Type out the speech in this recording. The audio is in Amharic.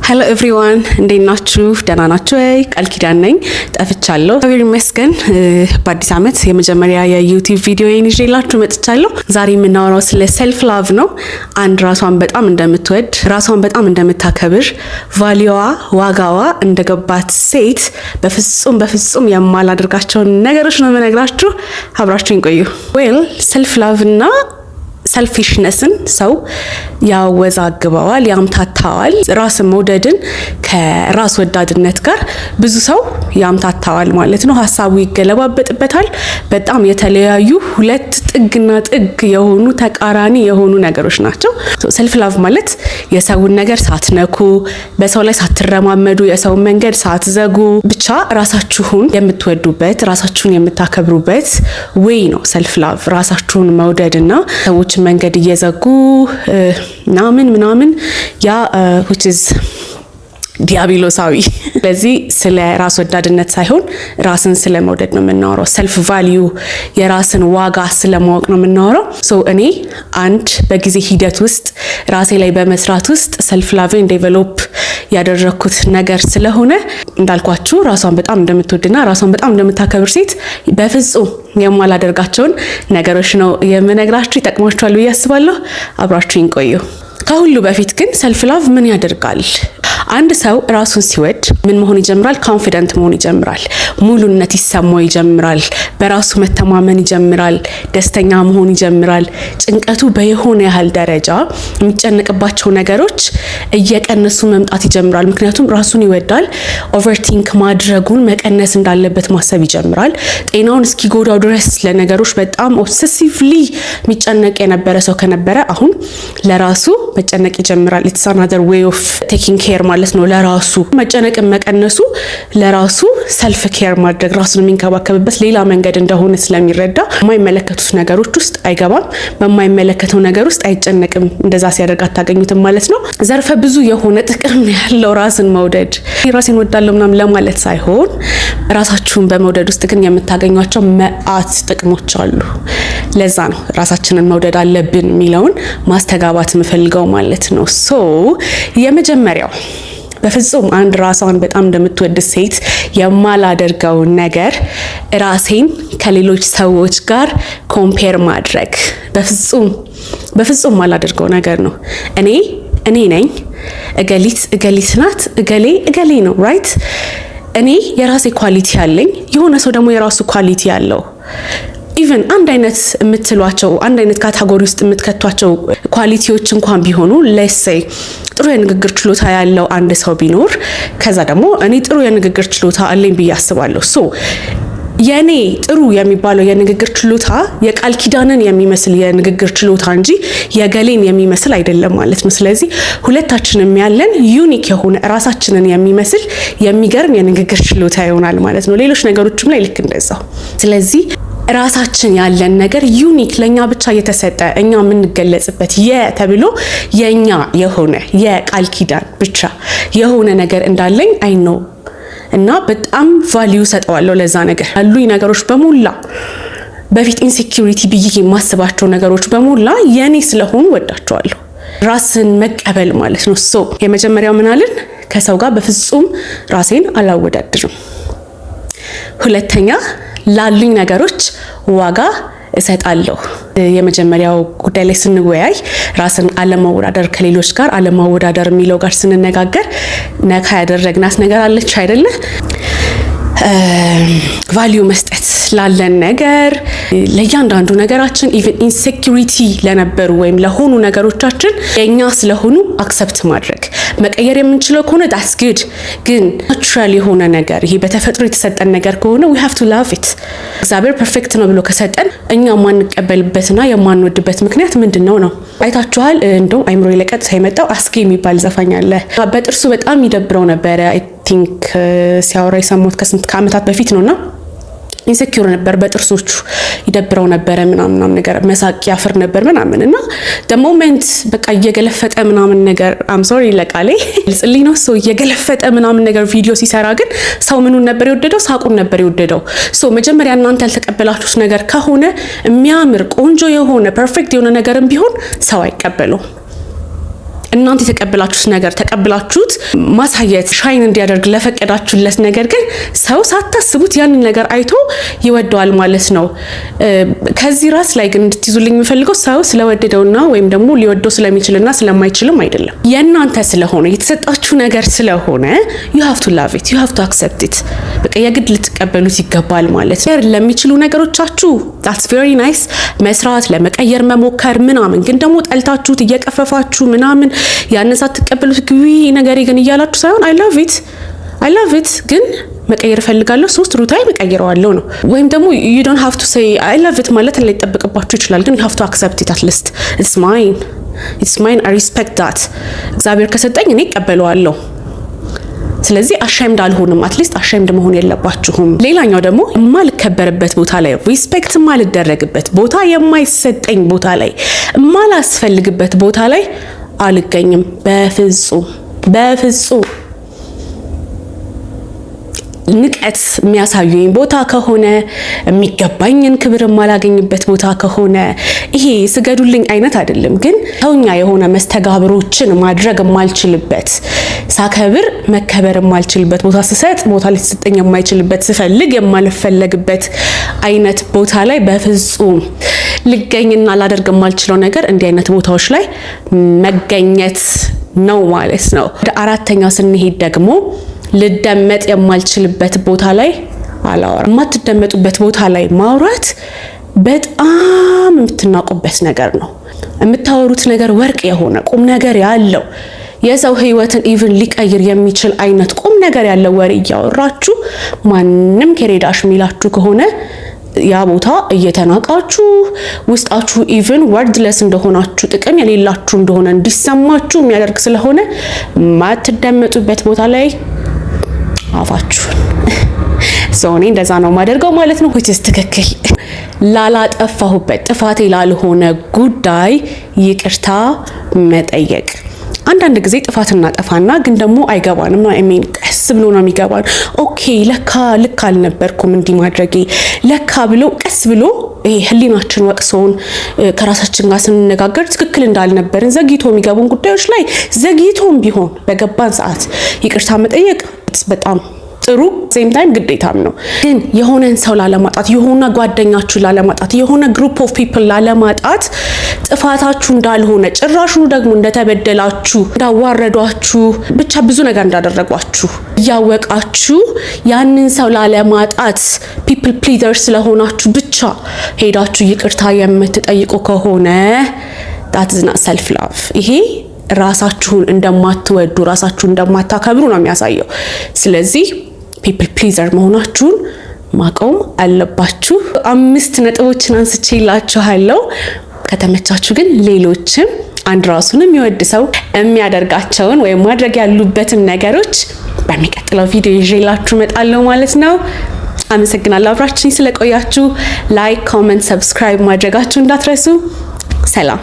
Hello everyone, እንዴት ናችሁ? ደህና ናችሁ? ቃል ኪዳን ነኝ። ጠፍቻለሁ። እግዚአብሔር ይመስገን። በአዲስ ዓመት የመጀመሪያ የዩቲዩብ ቪዲዮዬን ይዤላችሁ መጥቻለሁ። ዛሬ የምናወራው ስለ ሰልፍ ላቭ ነው። አንድ ራሷን በጣም እንደምትወድ፣ ራሷን በጣም እንደምታከብር፣ ቫልዩዋ ዋጋዋ እንደገባት ሴት በፍጹም የማላደርጋቸውን ነገሮች ነው የምነግራችሁ። አብራችሁኝ ቆዩ። ሰልፍ ላቭ እና ሰልፊሽነስን ሰው ያወዛግበዋል፣ ያምታታዋል። ራስን መውደድን ከራስ ወዳድነት ጋር ብዙ ሰው ያምታታዋል ማለት ነው። ሀሳቡ ይገለባበጥበታል። በጣም የተለያዩ ሁለት ጥግና ጥግ የሆኑ ተቃራኒ የሆኑ ነገሮች ናቸው። ሰልፍ ላቭ ማለት የሰውን ነገር ሳትነኩ፣ በሰው ላይ ሳትረማመዱ፣ የሰውን መንገድ ሳትዘጉ፣ ብቻ ራሳችሁን የምትወዱበት ራሳችሁን የምታከብሩበት ወይ ነው ሰልፍ ላቭ። ራሳችሁን መውደድና ሰዎች መንገድ እየዘጉ ምናምን ያ which is ዲያብሎሳዊ። ስለዚህ ስለ ራስ ወዳድነት ሳይሆን ራስን ስለ መውደድ ነው የምናወራው። ሰልፍ ቫልዩ የራስን ዋጋ ስለማወቅ ነው የምናወራው። እኔ አንድ በጊዜ ሂደት ውስጥ ራሴ ላይ በመስራት ውስጥ ሰልፍ ላቭን ዴቨሎፕ ያደረኩት ነገር ስለሆነ እንዳልኳችሁ ራሷን በጣም እንደምትወድና ራሷን በጣም እንደምታከብር ሴት በፍጹም የማላደርጋቸውን ነገሮች ነው የምነግራችሁ። ይጠቅማችኋል ብዬ አስባለሁ። አብራችሁኝ ቆዩ። ከሁሉ በፊት ግን ሰልፍ ላቭ ምን ያደርጋል? አንድ ሰው ራሱን ሲወድ ምን መሆን ይጀምራል? ኮንፊደንት መሆን ይጀምራል። ሙሉነት ይሰማው ይጀምራል። በራሱ መተማመን ይጀምራል። ደስተኛ መሆን ይጀምራል። ጭንቀቱ በየሆነ ያህል ደረጃ የሚጨነቅባቸው ነገሮች እየቀነሱ መምጣት ይጀምራል። ምክንያቱም ራሱን ይወዳል። ኦቨርቲንክ ማድረጉን መቀነስ እንዳለበት ማሰብ ይጀምራል። ጤናውን እስኪጎዳው ድረስ ለነገሮች በጣም ኦብሰሲቭሊ የሚጨነቅ የነበረ ሰው ከነበረ አሁን ለራሱ መጨነቅ ይጀምራል። ኢትስ አናዘር ዌይ ኦፍ ቴኪንግ ኬር ማለት ነው። ለራሱ መጨነቅን መቀነሱ ለራሱ ሰልፍ ኬር ማድረግ ራሱን የሚንከባከብበት ሌላ መንገድ እንደሆነ ስለሚረዳ የማይመለከቱት ነገሮች ውስጥ አይገባም። በማይመለከተው ነገር ውስጥ አይጨነቅም። እንደዛ ሲያደርግ አታገኙትም ማለት ነው። ዘርፈ ብዙ የሆነ ጥቅም ያለው ራስን መውደድ። ራሴን ወዳለሁ ምናምን ለማለት ሳይሆን ራሳችሁን በመውደድ ውስጥ ግን የምታገኟቸው መዓት ጥቅሞች አሉ። ለዛ ነው ራሳችንን መውደድ አለብን የሚለውን ማስተጋባት የምፈልገው ማለት ነው። የመጀመሪያው በፍጹም አንድ ራሷን በጣም እንደምትወድ ሴት የማላደርገው ነገር ራሴን ከሌሎች ሰዎች ጋር ኮምፔር ማድረግ በፍጹም ማላደርገው ነገር ነው። እኔ ነኝ፣ እገሊት ናት፣ እገሌ ነው። ራይት? እኔ የራሴ ኳሊቲ አለኝ፣ የሆነ ሰው ደግሞ የራሱ ኳሊቲ አለው። ኢቨን አንድ አይነት የምትሏቸው አንድ አይነት ካታጎሪ ውስጥ የምትከቷቸው ኳሊቲዎች እንኳን ቢሆኑ ለሴይ ጥሩ የንግግር ችሎታ ያለው አንድ ሰው ቢኖር ከዛ ደግሞ እኔ ጥሩ የንግግር ችሎታ አለኝ ብዬ አስባለሁ። የኔ ጥሩ የሚባለው የንግግር ችሎታ የቃል ኪዳንን የሚመስል የንግግር ችሎታ እንጂ የገሌን የሚመስል አይደለም ማለት ነው። ስለዚህ ሁለታችንም ያለን ዩኒክ የሆነ ራሳችንን የሚመስል የሚገርም የንግግር ችሎታ ይሆናል ማለት ነው። ሌሎች ነገሮችም ላይ ልክ እንደዛው። ስለዚህ ራሳችን ያለን ነገር ዩኒክ ለኛ ብቻ የተሰጠ እኛ የምንገለጽበት ተብሎ የኛ የሆነ የቃል ኪዳን ብቻ የሆነ ነገር እንዳለኝ አይ ነው እና በጣም ቫልዩ ሰጠዋለሁ ለዛ ነገር። ያሉኝ ነገሮች በሙላ በፊት ኢንሴኪዩሪቲ ብዬ የማስባቸው ነገሮች በሙላ የኔ ስለሆኑ ወዳቸዋለሁ። ራስን መቀበል ማለት ነው። የመጀመሪያው ምን አለን? ከሰው ጋር በፍጹም ራሴን አላወዳድርም። ሁለተኛ ላሉኝ ነገሮች ዋጋ እሰጣለሁ። የመጀመሪያው ጉዳይ ላይ ስንወያይ ራስን አለማወዳደር ከሌሎች ጋር አለማወዳደር የሚለው ጋር ስንነጋገር ነካ ያደረግናት ነገር አለች አይደለ? ቫልዩ መስጠት ላለን ነገር ለእያንዳንዱ ነገራችን ኢቭን ኢንሴኪዩሪቲ ለነበሩ ወይም ለሆኑ ነገሮቻችን የኛ ስለሆኑ አክሰፕት ማድረግ መቀየር የምንችለው ከሆነ ዳትስ ጉድ። ግን ናቹራል የሆነ ነገር ይሄ በተፈጥሮ የተሰጠን ነገር ከሆነ we have to love it። እግዚአብሔር ፐርፌክት ነው ብሎ ከሰጠን እኛ የማንቀበልበትና የማንወድበት ምክንያት ምንድነው ነው? አይታችኋል። እንደው አይምሮ ለቀጥታ የመጣው አስጌ የሚባል ዘፋኝ አለ። በጥርሱ በጣም ይደብረው ነበረ። አይ ቲንክ ሲያወራ የሰማሁት ከዓመታት በፊት ነውና ኢንሴኪዩር ነበር። በጥርሶቹ ይደብረው ነበር ምናምን ነገር መሳቅ ያፍር ነበር ምናምን እና the moment በቃ እየገለፈጠ ምናምን ነገር I'm sorry ለቃሌ ልጽልኝ ነው እየገለፈጠ ምናምን ነገር ቪዲዮ ሲሰራ ግን ሰው ምኑን ነበር የወደደው? ሳቁን ነበር የወደደው። መጀመሪያ እናንተ ያልተቀበላችሁት ነገር ከሆነ የሚያምር ቆንጆ የሆነ ፐርፌክት የሆነ ነገርም ቢሆን ሰው አይቀበለው። እናንተ የተቀበላችሁት ነገር ተቀበላችሁት ማሳየት ሻይን እንዲያደርግ ለፈቀዳችሁለት ነገር ግን ሰው ሳታስቡት ያንን ነገር አይቶ ይወደዋል ማለት ነው። ከዚህ ራስ ላይ ግን እንድትይዙልኝ የምፈልገው ሰው ስለወደደውና ወይም ደግሞ ሊወደው ስለሚችልና ስለማይችልም አይደለም። የእናንተ ስለሆነ የተሰጣችሁ ነገር ስለሆነ you have to love it, you have to accept it። በቃ የግድ ልትቀበሉት ይገባል ማለት ነው። ለሚችሉ ነገሮቻችሁ that's very nice መስራት ለመቀየር መሞከር ምናምን፣ ግን ደግሞ ጠልታችሁት እየቀፈፋችሁ ምናምን ያንን ሳትቀበሉት ግዊ ነገሬ ግን እያላችሁ ሳይሆን I love it ግን መቀየር ፈልጋለሁ 3 ሩታይ መቀየረዋለሁ ነው። ወይም ደግሞ you don't have to say I love it ማለት ላይ ተጠብቅባችሁ ይችላል፣ ግን you have to accept it at least it's mine I respect that እግዚአብሔር ከሰጠኝ እኔ እቀበለዋለሁ። ስለዚህ አሻይምድ አልሆንም፣ አትሊስት አሻይምድ መሆን የለባችሁም። ሌላኛው ደግሞ የማልከበርበት ቦታ ላይ ሪስፔክት የማልደረግበት ቦታ የማይሰጠኝ ቦታ ላይ የማላስፈልግበት ቦታ ላይ አልገኝም በፍጹም። ንቀት የሚያሳዩኝ ቦታ ከሆነ የሚገባኝን ክብር የማላገኝበት ቦታ ከሆነ ይሄ ስገዱልኝ አይነት አይደለም፣ ግን ተውኛ የሆነ መስተጋብሮችን ማድረግ የማልችልበት ሳከብር መከበር የማልችልበት ቦታ ስሰጥ ቦታ ሊሰጠኝ የማይችልበት ስፈልግ የማልፈለግበት አይነት ቦታ ላይ በፍጹም ልገኝና ላደርግ የማልችለው ነገር እንዲህ አይነት ቦታዎች ላይ መገኘት ነው ማለት ነው። ወደ አራተኛው ስንሄድ ደግሞ ልደመጥ የማልችልበት ቦታ ላይ አላወራም። የማትደመጡበት ቦታ ላይ ማውራት በጣም የምትናቁበት ነገር ነው። የምታወሩት ነገር ወርቅ የሆነ ቁም ነገር ያለው የሰው ህይወትን ኢቭን ሊቀይር የሚችል አይነት ቁም ነገር ያለው ወሬ እያወራችሁ ማንም ከሬዳሽ ሚላችሁ ከሆነ ያ ቦታ እየተናቃችሁ ውስጣችሁ ኢቭን ወርድለስ እንደሆናችሁ ጥቅም የሌላችሁ እንደሆነ እንዲሰማችሁ የሚያደርግ ስለሆነ ማትደመጡበት ቦታ ላይ አፋችሁን ሶኔ እንደዛ ነው ማደርገው ማለት ነው። which is ትክክል። ላላጠፋሁበት ጥፋቴ ላልሆነ ጉዳይ ይቅርታ መጠየቅ። አንዳንድ ጊዜ ጥፋት እናጠፋና ግን ደግሞ አይገባንም ነው አሜን ቀስ ብሎ ነው የሚገባን። ኦኬ ለካ ልክ አልነበርኩም እንዲህ ማድረጌ ለካ ብሎ ቀስ ብሎ ህሊናችን ወቅሶን ከራሳችን ጋር ስንነጋገር ትክክል እንዳልነበርን ዘግይቶ የሚገቡን ጉዳዮች ላይ ዘግይቶም ቢሆን በገባን ሰዓት ይቅርታ መጠየቅ በጣም ጥሩ ሴም ታይም ግዴታም ነው። ግን የሆነን ሰው ላለማጣት የሆነ ጓደኛችሁ ላለማጣት የሆነ ግሩፕ ኦፍ ፒፕል ላለማጣት ጥፋታችሁ እንዳልሆነ ጭራሹ ደግሞ እንደተበደላችሁ እንዳዋረዷችሁ ብቻ ብዙ ነገር እንዳደረጓችሁ ያወቃችሁ ያንን ሰው ላለማጣት ፒፕል ፕሊዘር ስለሆናችሁ ብቻ ሄዳችሁ ይቅርታ የምትጠይቁ ከሆነ that is not self love። ይሄ ራሳችሁን እንደማትወዱ ራሳችሁን እንደማታከብሩ ነው የሚያሳየው። ስለዚህ ፒፕል ፕሊዘር መሆናችሁን ማቆም አለባችሁ። 5 ነጥቦችን አንስቼላችኋለሁ። ከተመቻችሁ ግን ሌሎችም አንድ ራሱን የሚወድ ሰው የሚያደርጋቸውን ወይም ማድረግ ያሉበትን ነገሮች በሚቀጥለው ቪዲዮ ይዤላችሁ እመጣለሁ ማለት ነው። አመሰግናለሁ አብራችሁኝ ስለቆያችሁ። ላይክ፣ ኮሜንት፣ ሰብስክራይብ ማድረጋችሁ እንዳትረሱ። ሰላም።